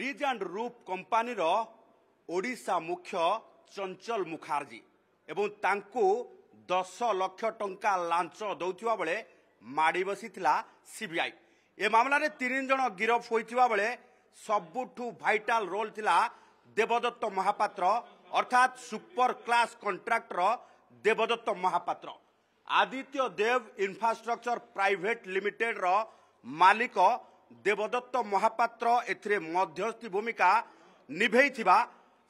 Bridge and रूप company Odisha मुख्य चंचल मुखार्जी एवं तांको 10 लाख टंका लांच दौथिबा बेले माड़ी बसीथिला सीबीआई। ए मामला रे 3 जण गिरफ होइथिबा बेले सबुठु भाइटाल रोल थिला देवदत्त महापात्र अर्थात सुपर क्लास कॉन्ट्रैक्टर देवदत्त Mahapatra. Aditya Dev infrastructure private limited रो मालिक देवदत्त महापात्र एथिरे मध्यस्थी भूमिका निभेइथिबा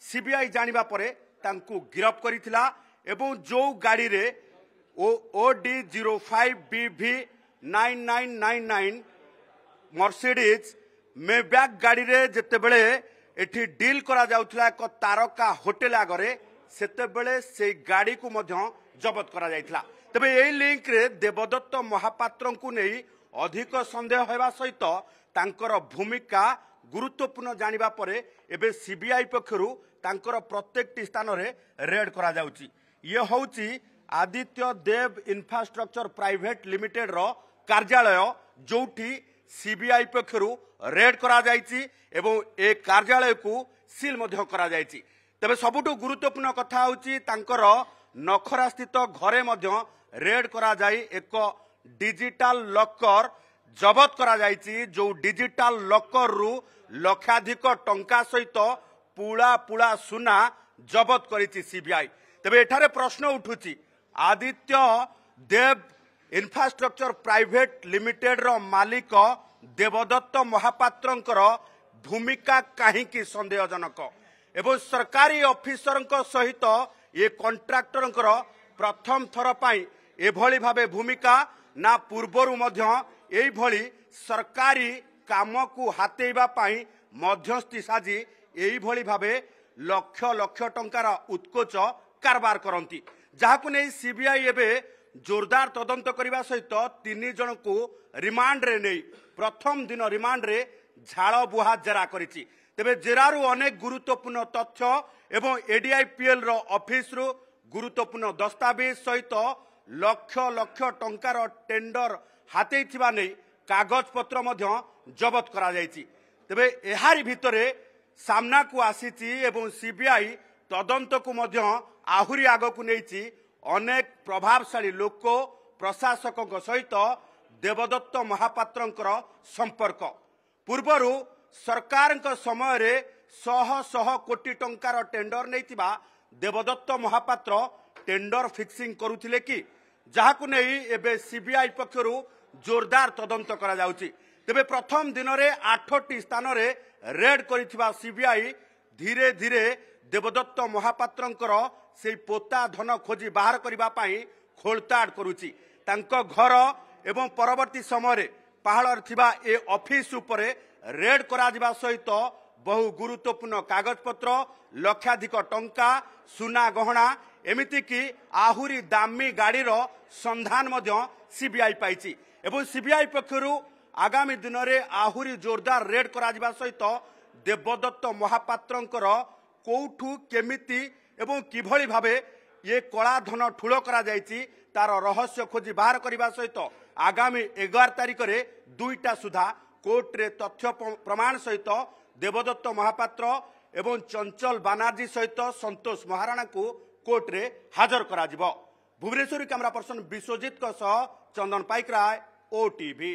सीबीआई जानिबा परे तांकु गिरफ करिथिला एवं जो गाड़ी रे OD 05BV 9999 मर्सिडीज मेब्याक गाड़ी रे जेतेबेले एठी डील करा जाउथला एक तारका होटेल आगरे सेतेबेले से गाड़ी को मध्य जबत करा जाइथला। तबे एई लिंक रे देवदत्त महापात्र को नहीं अधिक संदेह होगा सहित तांकर भूमिका गुरुत्वपूर्ण जानिबा परे एबे सीबीआई पक्षरु तांकर प्रत्येक स्थान रे रेड करा जाउची। ये होउची Aditya Dev infrastructure private limited रो कार्यालय जोठी सीबीआई पक्षरु रेड करा जाइची एवं ए कार्यालय को सील मध्य करा जाइची। तबे सबुठु गुरुत्वपूर्ण कथा होउची तांकर नखरा स्थित घरे मध्य रेड करा जाई एक डिजिटल लॉकर जबत करा जाइची। जो डिजिटल लॉकर रु लक्षाधिक टंका सहित पुला पुला सुना जबत करिची सीबीआई। तबे एठारे प्रश्न उठुची Aditya Dev infrastructure private limited रो मालिक देवदत्त महापात्रंकर भूमिका काहींकी संदेहजनक एवं सरकारी ऑफिसर सहित ये कॉन्ट्रैक्टरंकर प्रथम थर पाई एभली भाबे भूमिका ना पूर्वरु मध्य एई भली सरकारी काम को हातेइबा पाई मध्यस्थी साजी एई भली भाबे लक्ष लक्ष टंकार उत्कोच कारबार करंती जाहाकु नै सीबीआई एबे जोरदार तदंत करिबा सहित 3 जन को रिमांड रे नै प्रथम दिन रिमांड रे झाड़ बुहा जेरा करिछि। तेबे जेरारु अनेक गुरुत्वपूर्ण तथ्य एवं एडीआईपीएल रो ऑफिस रु गुरुत्वपूर्ण दस्तावेज सहित लक्ष लक्ष टंकार टेंडर हातेइथिबा नै कागज पत्र मध्य जबत करा जाइछि। तेबे एहारी भितरे सामना को आसीछि एवं सीबीआई तदंत को मध्य आहुरी आग को नेइछि। अनेक प्रभावशाली लोक प्रशासक सहित देवदत्त महापात्रंकर संपर्क पूर्वरु सरकार समय रे शह शह कोटी टंकार टेंडर नैतिबा देवदत्त महापात्र टेंडर फिक्सिंग करुथिले कि जहाकु नै एबे सीबीआई पक्षरु जोरदार तदंत करा जाउची। तेबे प्रथम दिन रे 8टी स्थान रे रेड करिथिबा सीबीआई धीरे धीरे देवदत्त महापात्रंकर से पोता धन खोजी बाहर करिबा पाई खोलताड़ करुची। तांको घर एवं परवर्ती समय रे पहाड़ थिबा ए ऑफिस उपरे रेड करा जिबा सहित बहु गुरुत्वपूर्ण कागज पत्र लक्षाधिक टंका सुना गहना एमिति की आहुरी दामी गाड़ी रो संधान मध्य सीबीआई पाइची एवं सीबीआई पक्षरु आगामी दिन रे आहुरी जोरदार रेड करा जिबा सहित देवदत्त महापात्रंकर कोठु केमिति एवं किभली भाबे ये कला धन ठुल करा जाइची तार रहस्य खोजी बाहर करिबा सहित आगामी 11 तारिख रे 2टा सुधा कोर्ट रे तथ्य प्रमाण सहित देवदत्त महापात्र एवं चंचल बानार्जी सहित संतोष महाराणा को कोर्ट रे हाजर करा जिवो। भुवनेश्वर कैमरा पर्सन विश्वजीत को सह चंदन पाइकराय OTV।